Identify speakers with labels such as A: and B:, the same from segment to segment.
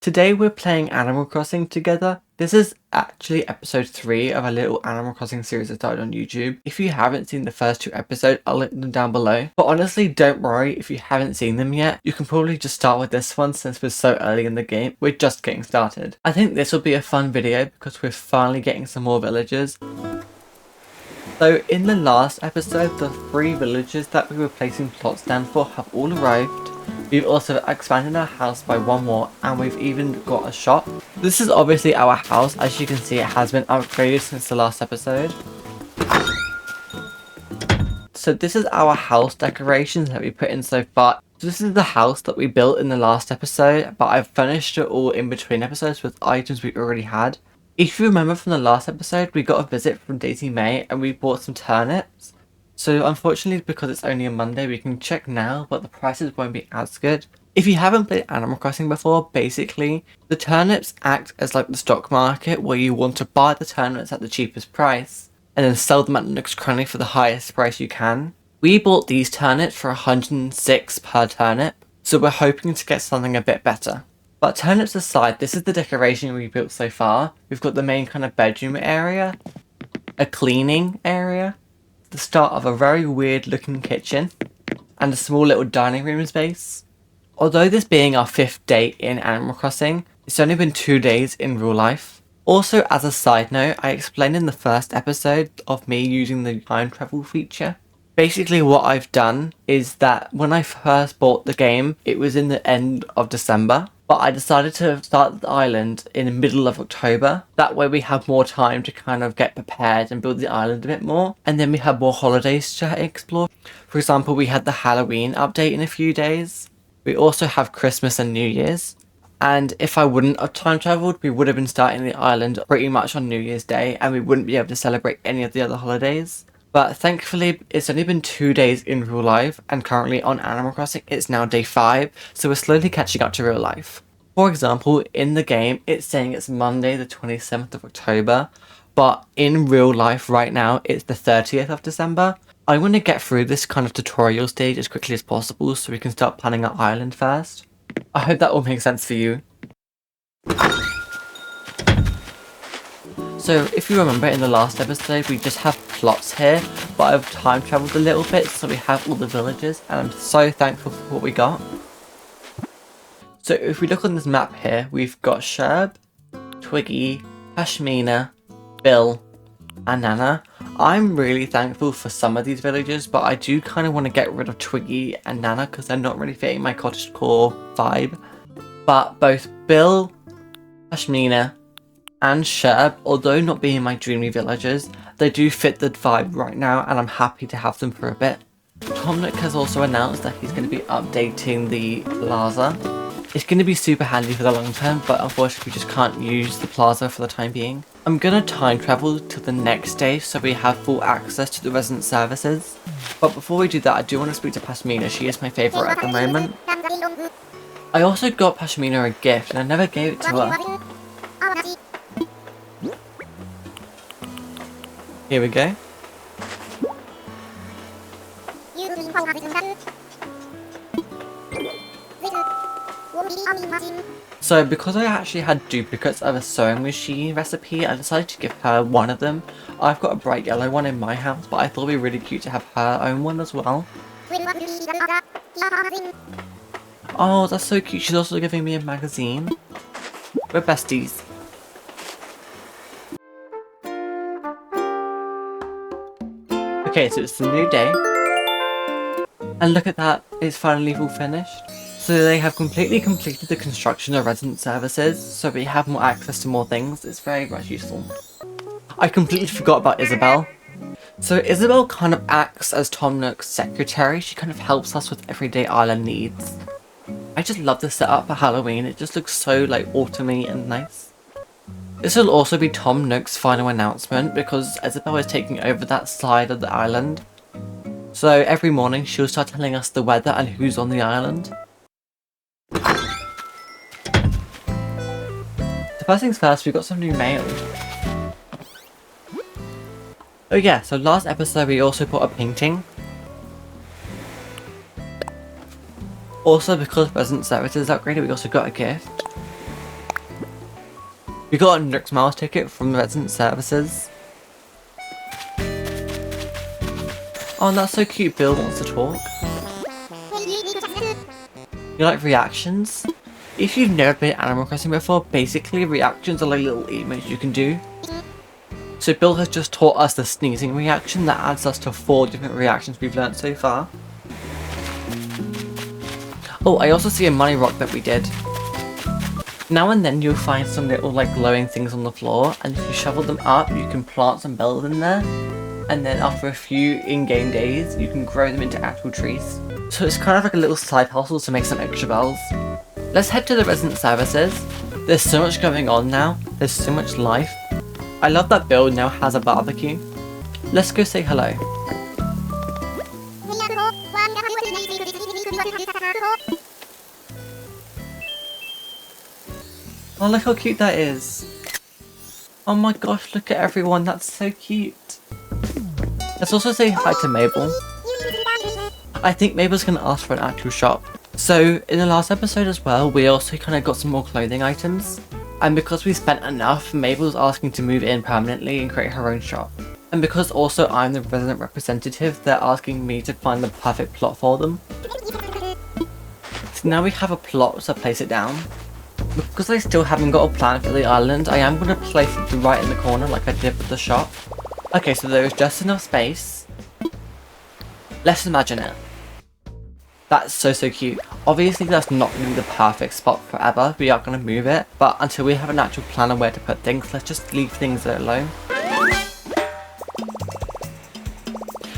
A: Today we're playing Animal Crossing together. This is actually episode 3 of a little Animal Crossing series I started on YouTube. If you haven't seen the first 2 episodes, I'll link them down below. But honestly, don't worry if you haven't seen them yet. You can probably just start with this one since we're so early in the game. We're just getting started. I think this will be a fun video because we're finally getting some more villagers. So in the last episode, the 3 villagers that we were placing plots down for have all arrived. We've also expanded our house by 1 more, and we've even got a shop. This is obviously our house. As you can see, it has been upgraded since the last episode. So this is our house decorations that we put in so far. So this is the house that we built in the last episode, but I've finished it all in between episodes with items we already had. If you remember from the last episode, we got a visit from Daisy May and we bought some turnips. So unfortunately, because it's only a Monday, we can check now, but the prices won't be as good. If you haven't played Animal Crossing before, basically, the turnips act as like the stock market where you want to buy the turnips at the cheapest price and then sell them at Nook's Cranny for the highest price you can. We bought these turnips for 106 per turnip, so we're hoping to get something a bit better. But turnips aside, this is the decoration we built so far. We've got the main kind of bedroom area, a cleaning area, the start of a very weird looking kitchen, and a small little dining room space. Although this being our 5th day in Animal Crossing, it's only been 2 days in real life. Also, as a side note, I explained in the first episode of me using the time travel feature. Basically what I've done is that when I first bought the game, it was in the end of December. But I decided to start the island in the middle of October. That way we have more time to kind of get prepared and build the island a bit more. And then we have more holidays to explore. For example, we had the Halloween update in a few days. We also have Christmas and New Year's. And if I wouldn't have time travelled, we would have been starting the island pretty much on New Year's Day. And we wouldn't be able to celebrate any of the other holidays. But thankfully, it's only been 2 days in real life, and currently on Animal Crossing, it's now day 5, so we're slowly catching up to real life. For example, in the game, it's saying it's Monday the 27th of October, but in real life right now, it's the 30th of December. I want to get through this kind of tutorial stage as quickly as possible so we can start planning our island first. I hope that all makes sense for you. So if you remember in the last episode, we just have plots here, but I've time travelled a little bit, so we have all the villagers, and I'm so thankful for what we got. So if we look on this map here, we've got Sherb, Twiggy, Pashmina, Bill, and Nana. I'm really thankful for some of these villagers, but I do kind of want to get rid of Twiggy and Nana because they're not really fitting my cottagecore vibe. But both Bill, Pashmina, and Sherb, although not being my dreamy villagers, they do fit the vibe right now, and I'm happy to have them for a bit. Tom Nook has also announced that he's going to be updating the plaza. It's going to be super handy for the long term, but unfortunately we just can't use the plaza for the time being. I'm going to time travel to the next day so we have full access to the resident services. But before we do that, I do want to speak to Pashmina. She is my favourite at the moment. I also got Pashmina a gift and I never gave it to her. Here we go. So because I actually had duplicates of a sewing machine recipe, I decided to give her one of them. I've got a bright yellow one in my house, but I thought it'd be really cute to have her own one as well. Oh, that's so cute. She's also giving me a magazine. We're besties. Okay, so it's the new day. And look at that, it's finally all finished. So they have completely completed the construction of resident services, so we have more access to more things. It's very much useful. I completely forgot about Isabel. So Isabel kind of acts as Tom Nook's secretary. She kind of helps us with everyday island needs. I just love the setup for Halloween. It just looks so like autumny and nice. This will also be Tom Nook's final announcement because Isabel is taking over that side of the island. So every morning she'll start telling us the weather and who's on the island. So first things first, we got some new mail. Oh yeah, so last episode we also put a painting. Also, because Resident Services upgraded, we also got a gift. We got a Nook's Miles ticket from the resident services. Oh, that's so cute. Bill wants to talk. You like reactions? If you've never played Animal Crossing before, basically reactions are like little emotes you can do. So Bill has just taught us the sneezing reaction that adds us to 4 different reactions we've learned so far. Oh, I also see a money rock that we did. Now and then you'll find some little like glowing things on the floor, and if you shovel them up you can plant some bells in there, and then after a few in-game days you can grow them into actual trees. So it's kind of like a little side hustle to make some extra bells. Let's head to the resident services. There's so much going on now, there's so much life. I love that Bill now has a barbecue. Let's go say hello. Oh, look how cute that is. Oh my gosh, look at everyone, that's so cute. Let's also say hi to Mabel. I think Mabel's gonna ask for an actual shop. So, in the last episode as well, we also kind of got some more clothing items. And because we spent enough, Mabel's asking to move in permanently and create her own shop. And because also I'm the resident representative, they're asking me to find the perfect plot for them. So now we have a plot to place it down. Because I still haven't got a plan for the island, I am going to place it right in the corner like I did with the shop. Okay, so there is just enough space. Let's imagine it. That's so cute. Obviously that's not going to be the perfect spot forever, we are going to move it, but until we have an actual plan on where to put things, let's just leave things alone.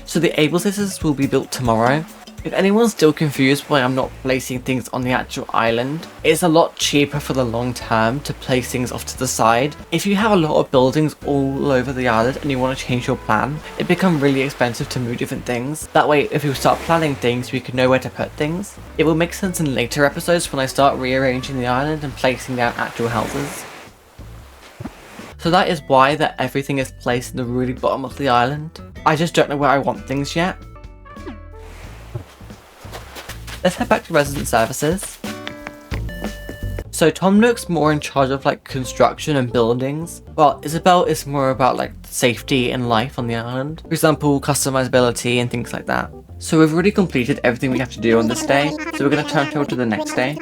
A: So the Able Sisters will be built tomorrow. If anyone's still confused why I'm not placing things on the actual island, it's a lot cheaper for the long term to place things off to the side. If you have a lot of buildings all over the island and you want to change your plan, it becomes really expensive to move different things. That way, if you start planning things, we can know where to put things. It will make sense in later episodes when I start rearranging the island and placing down actual houses. So that is why that everything is placed in the really bottom of the island. I just don't know where I want things yet. Let's head back to resident services. So Tom Nook's more in charge of like construction and buildings, while Isabel is more about like safety and life on the island. For example, customizability and things like that. So we've already completed everything we have to do on this day, so we're going to turn to the next day.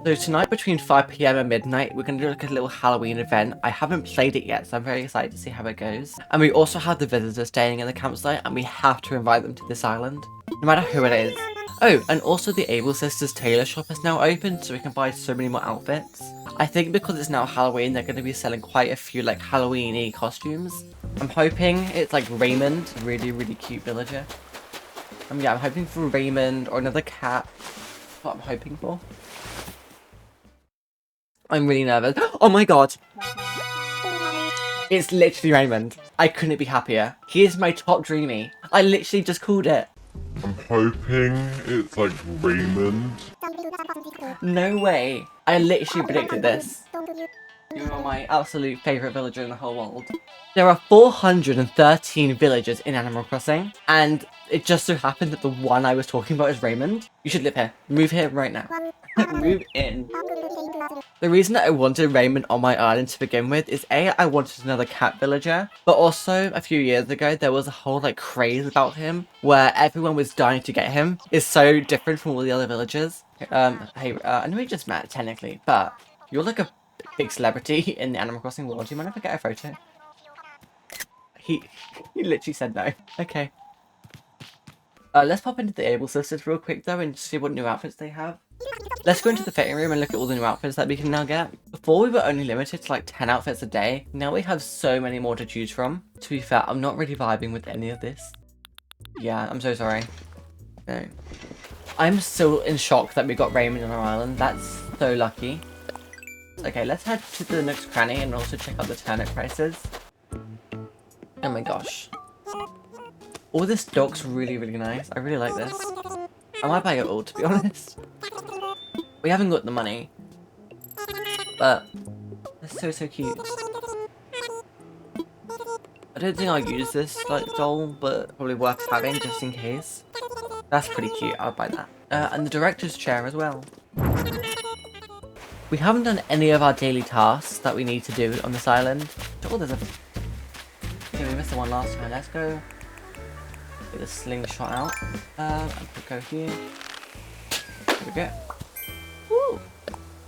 A: So tonight between 5 PM and midnight, we're going to do like a little Halloween event. I haven't played it yet, so I'm very excited to see how it goes. And we also have the visitors staying in the campsite, and we have to invite them to this island, no matter who it is. Oh, and also the Able Sisters tailor shop is now open, so we can buy so many more outfits. I think because it's now Halloween, they're going to be selling quite a few like Halloween-y costumes. I'm hoping it's like Raymond, really cute villager. Yeah, I'm hoping for Raymond or another cat. That's what I'm hoping for. I'm really nervous. Oh my god! It's literally Raymond. I couldn't be happier. He is my top dreamie. I literally just called it.
B: I'm hoping it's like Raymond.
A: No way. I literally predicted this. You are my absolute favourite villager in the whole world. There are 413 villagers in Animal Crossing, and it just so happened that the one I was talking about is Raymond. You should live here. Move here right now. Move in. The reason that I wanted Raymond on my island to begin with is A, I wanted another cat villager, but also a few years ago there was a whole like craze about him where everyone was dying to get him. It's so different from all the other villagers. Hey, I know we just met technically, but you're like a big celebrity in the Animal Crossing world. Do you mind if I get a photo? He literally said no. Okay. Let's pop into the Able Sisters real quick though and see what new outfits they have. Let's go into the fitting room and look at all the new outfits that we can now get. Before we were only limited to like 10 outfits a day. Now we have so many more to choose from. To be fair, I'm not really vibing with any of this. Yeah, I'm so sorry. No. I'm still in shock that we got Raymond on our island. That's so lucky. Okay, let's head to the Nook's Cranny and also check out the turnip prices. Oh my gosh. All this looks really nice. I really like this. I might buy it all, to be honest. We haven't got the money. But it's so cute. I don't think I'll use this like doll, but probably worth having just in case. That's pretty cute. I'll buy that. And the director's chair as well. We haven't done any of our daily tasks that we need to do on this island. Oh, there's a... Okay, we missed the one last time. Let's go get the slingshot out. And we'll go here. There we go. Woo!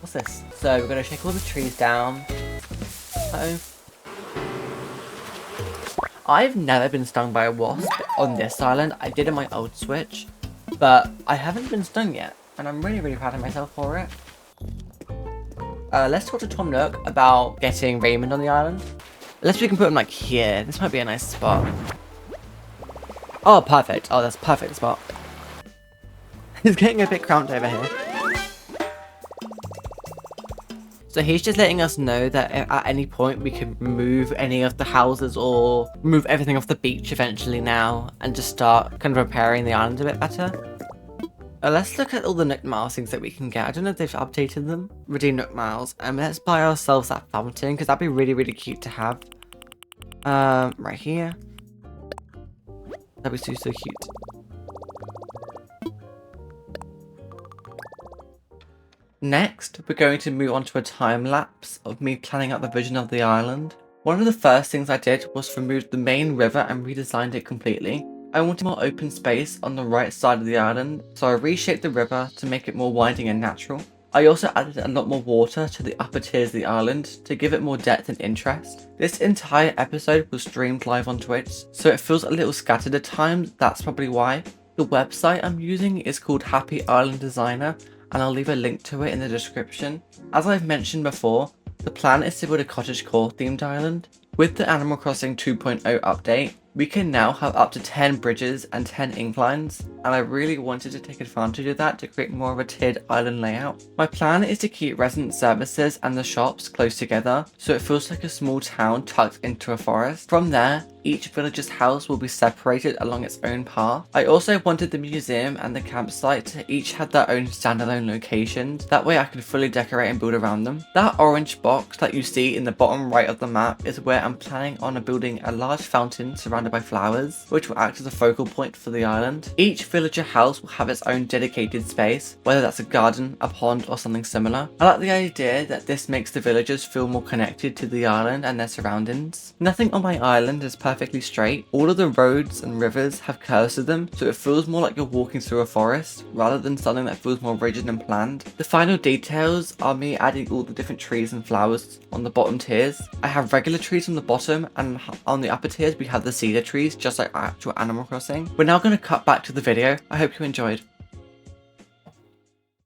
A: What's this? So we're going to shake all the trees down. Uh-oh. I've never been stung by a wasp on this island. I did in my old Switch, but I haven't been stung yet, and I'm really, really proud of myself for it. Let's talk to Tom Nook about getting Raymond on the island. Unless we can put him like here. This might be a nice spot. Oh, perfect. Oh, that's a perfect spot. He's getting a bit cramped over here. So he's just letting us know that at any point we can remove any of the houses or remove everything off the beach eventually now and just start kind of repairing the island a bit better. Let's look at all the Nook Miles things that we can get. I don't know if they've updated them. Redeem Nook Miles. Let's buy ourselves that fountain because that'd be really, really cute to have. Right here. That'd be so cute. Next, we're going to move on to a time lapse of me planning out the vision of the island. One of the first things I did was remove the main river and redesigned it completely. I wanted more open space on the right side of the island, so I reshaped the river to make it more winding and natural. I also added a lot more water to the upper tiers of the island to give it more depth and interest. This entire episode was streamed live on Twitch, so it feels a little scattered at times, that's probably why. The website I'm using is called Happy Island Designer, and I'll leave a link to it in the description. As I've mentioned before, the plan is to build a cottagecore themed island. With the Animal Crossing 2.0 update, we can now have up to 10 bridges and 10 inclines, and I really wanted to take advantage of that to create more of a tiered island layout. My plan is to keep resident services and the shops close together, so it feels like a small town tucked into a forest. From there, each villager's house will be separated along its own path. I also wanted the museum and the campsite to each have their own standalone locations, that way I could fully decorate and build around them. That orange box that you see in the bottom right of the map is where I'm planning on building a large fountain surrounded by flowers, which will act as a focal point for the island. Each villager house will have its own dedicated space, whether that's a garden, a pond, or something similar. I like the idea that this makes the villagers feel more connected to the island and their surroundings. Nothing on my island is perfectly straight. All of the roads and rivers have curves to them, so it feels more like you're walking through a forest, rather than something that feels more rigid and planned. The final details are me adding all the different trees and flowers on the bottom tiers. I have regular trees on the bottom, and on the upper tiers we have the cedar trees, just like actual Animal Crossing. We're now going to cut back to the video. I hope you enjoyed.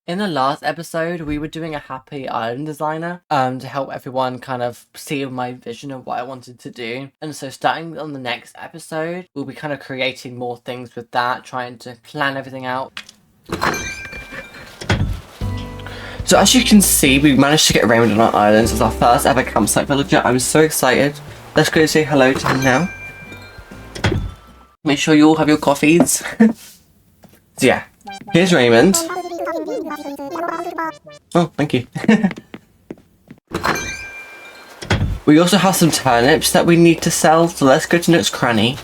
A: In the last episode, we were doing a Happy Island Designer to help everyone kind of see my vision of what I wanted to do. And so starting on the next episode, we'll be kind of creating more things with that, trying to plan everything out. So as you can see, we managed to get Raymond on our island as our first ever campsite villager. I'm so excited. Let's go say hello to him now. Make sure you all have your coffees. So yeah, here's Raymond. Oh, thank you. We also have some turnips that we need to sell, so let's go to Nook's Cranny.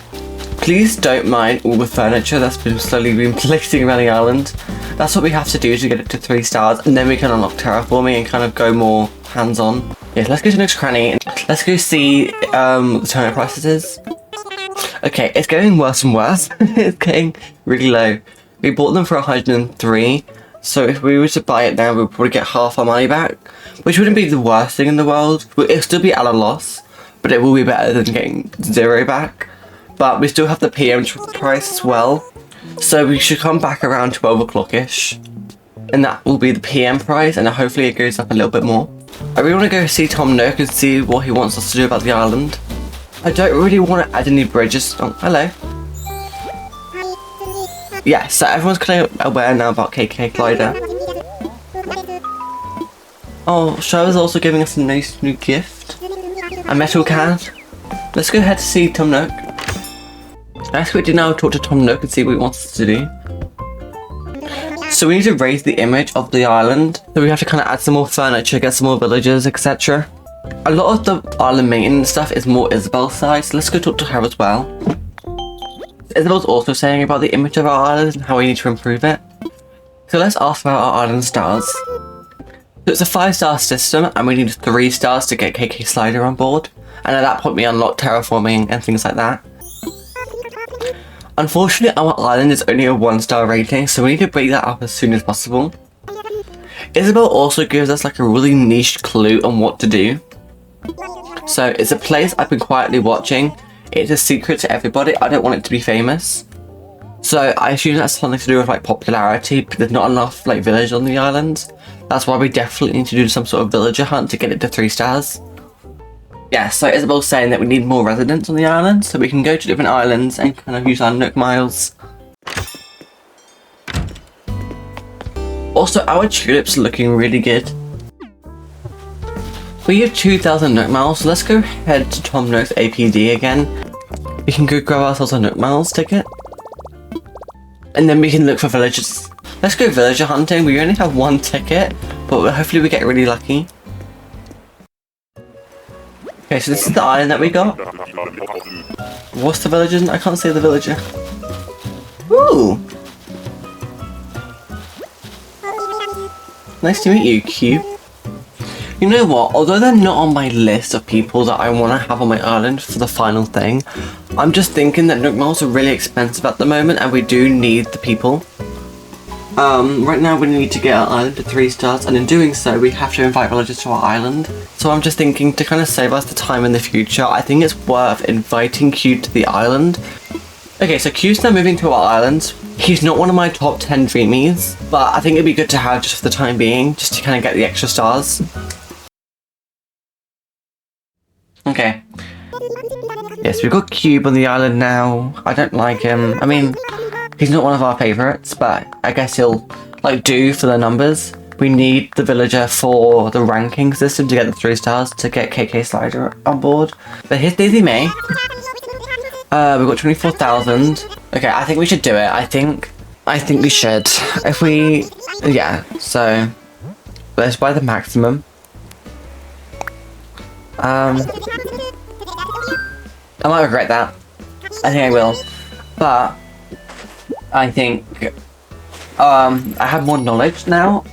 A: Please don't mind all the furniture that's been slowly been placing around the island. That's what we have to do to get it to 3 stars, and then we can unlock terraforming and kind of go more hands-on. Yeah, let's go to Nook's Cranny and let's go see the turnip prices. Okay, it's getting worse and worse. It's getting really low. We bought them for 103, so if we were to buy it now, we'd probably get half our money back, which wouldn't be the worst thing in the world. It'll still be at a loss, but it will be better than getting 0 back. But we still have the PM price as well, so we should come back around 12 o'clock-ish, and that will be the PM price, and hopefully it goes up a little bit more. I really want to go see Tom Nook and see what he wants us to do about the island. I don't really want to add any bridges. Oh, hello. Yeah, so everyone's kind of aware now about KK Glider. Oh, Shower's also giving us a nice new gift. A metal can. Let's go ahead to see Tom Nook. Let's quickly now talk to Tom Nook and see what he wants us to do. So we need to raise the image of the island. So we have to kind of add some more furniture, get some more villagers, etc. A lot of the island maintenance stuff is more Isabel's side, so let's go talk to her as well. Isabel's also saying about the image of our island and how we need to improve it. So let's ask about our island stars. So it's a 5-star system and we need 3 stars to get KK Slider on board. And at that point we unlock terraforming and things like that. Unfortunately our island is only a 1-star rating, so we need to break that up as soon as possible. Isabel also gives us like a really niche clue on what to do. So it's a place I've been quietly watching. It's a secret to everybody, I don't want it to be famous. So I assume that's something to do with like popularity, but there's not enough like village on the island. That's why we definitely need to do some sort of villager hunt to get it to 3 stars. Yeah, so Isabel's saying that we need more residents on the island, so we can go to different islands and kind of use our Nook miles. Also, our tulips are looking really good. We have 2,000 Nook miles, so let's go head to Tom Nook's APD again. We can go grab ourselves a Nook miles ticket. And then we can look for villagers. Let's go villager hunting. We only have 1 ticket, but hopefully we get really lucky. Okay, so this is the island that we got. What's the villager? I can't see the villager. Ooh! Nice to meet you, Cube. You know what? Although they're not on my list of people that I want to have on my island for the final thing, I'm just thinking that Nook miles are really expensive at the moment and we do need the people. Right now we need to get our island to 3 stars, and in doing so we have to invite villagers to our island. So I'm just thinking, to kind of save us the time in the future, I think it's worth inviting Cube to the island. Okay, so Cube's now moving to our island. He's not one of my top 10 dreamies, but I think it'd be good to have just for the time being, just to kind of get the extra stars. Okay. Yes, we've got Cube on the island now. I don't like him. I mean, he's not one of our favourites, but I guess he'll like do for the numbers. We need the villager for the ranking system to get the 3 stars to get KK Slider on board. But here's Daisy May. We've got 24,000. Okay, I think we should do it. I think we should. If we, yeah. So let's buy the maximum. I might regret that. I think I will. But I think I have more knowledge now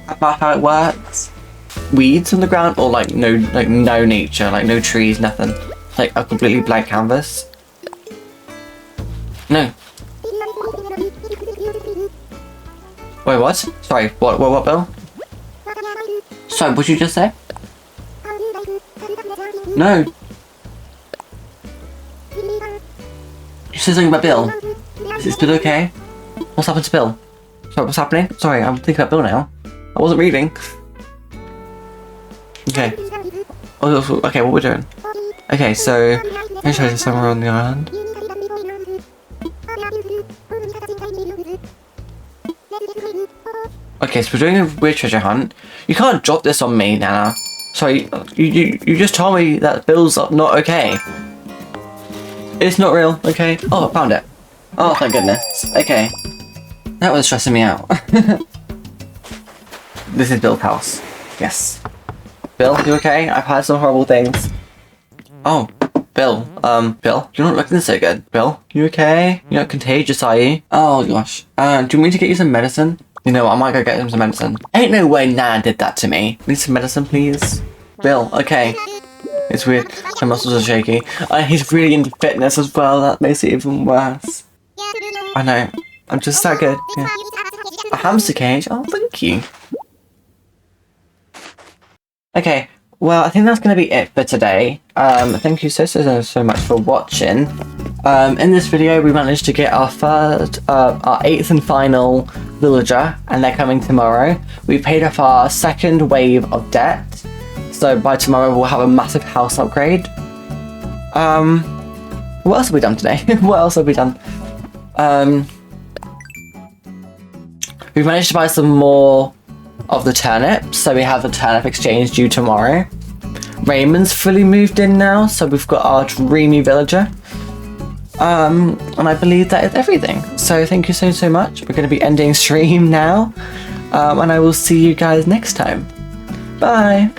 A: about how it works. Weeds on the ground, or like no nature, like no trees, nothing. Like a completely blank canvas. No. Wait, what? Sorry, what, Bill? Sorry, what did you just say? No. You said something about Bill. Is Bill okay? What's happened to Bill? Sorry, what's happening? Sorry, I'm thinking about Bill now. I wasn't reading. Okay. Oh, okay, what we're doing? Okay, so I'm show you somewhere on the island. Okay, so we're doing a weird treasure hunt. You can't drop this on me, Nana. Sorry, you just told me that Bill's not okay. It's not real, okay? Oh, I found it. Oh, thank goodness. Okay. That was stressing me out. This is Bill's house. Yes. Bill, you okay? I've had some horrible things. Oh, Bill. Bill, you're not looking so good. Bill, you okay? You're not contagious, are you? Oh gosh. Do you want me to get you some medicine? You know what, I might go get him some medicine. Ain't no way Nana did that to me. Need some medicine, please? Bill, okay. It's weird. My muscles are shaky. He's really into fitness as well. That makes it even worse. I know. I'm just that good. Yeah. A hamster cage? Oh, thank you. Okay. Well, I think that's going to be it for today. Thank you so much for watching. In this video, we managed to get our 8th and final villager, and they're coming tomorrow. We paid off our 2nd wave of debt, so by tomorrow we'll have a massive house upgrade. What else have we done today? What else have we done? We've managed to buy some more of the turnips, so we have the turnip exchange due tomorrow. Raymond's fully moved in now, so we've got our dreamy villager. And I believe that is everything. So thank you so much. We're going to be ending stream now, and I will see you guys next time. Bye!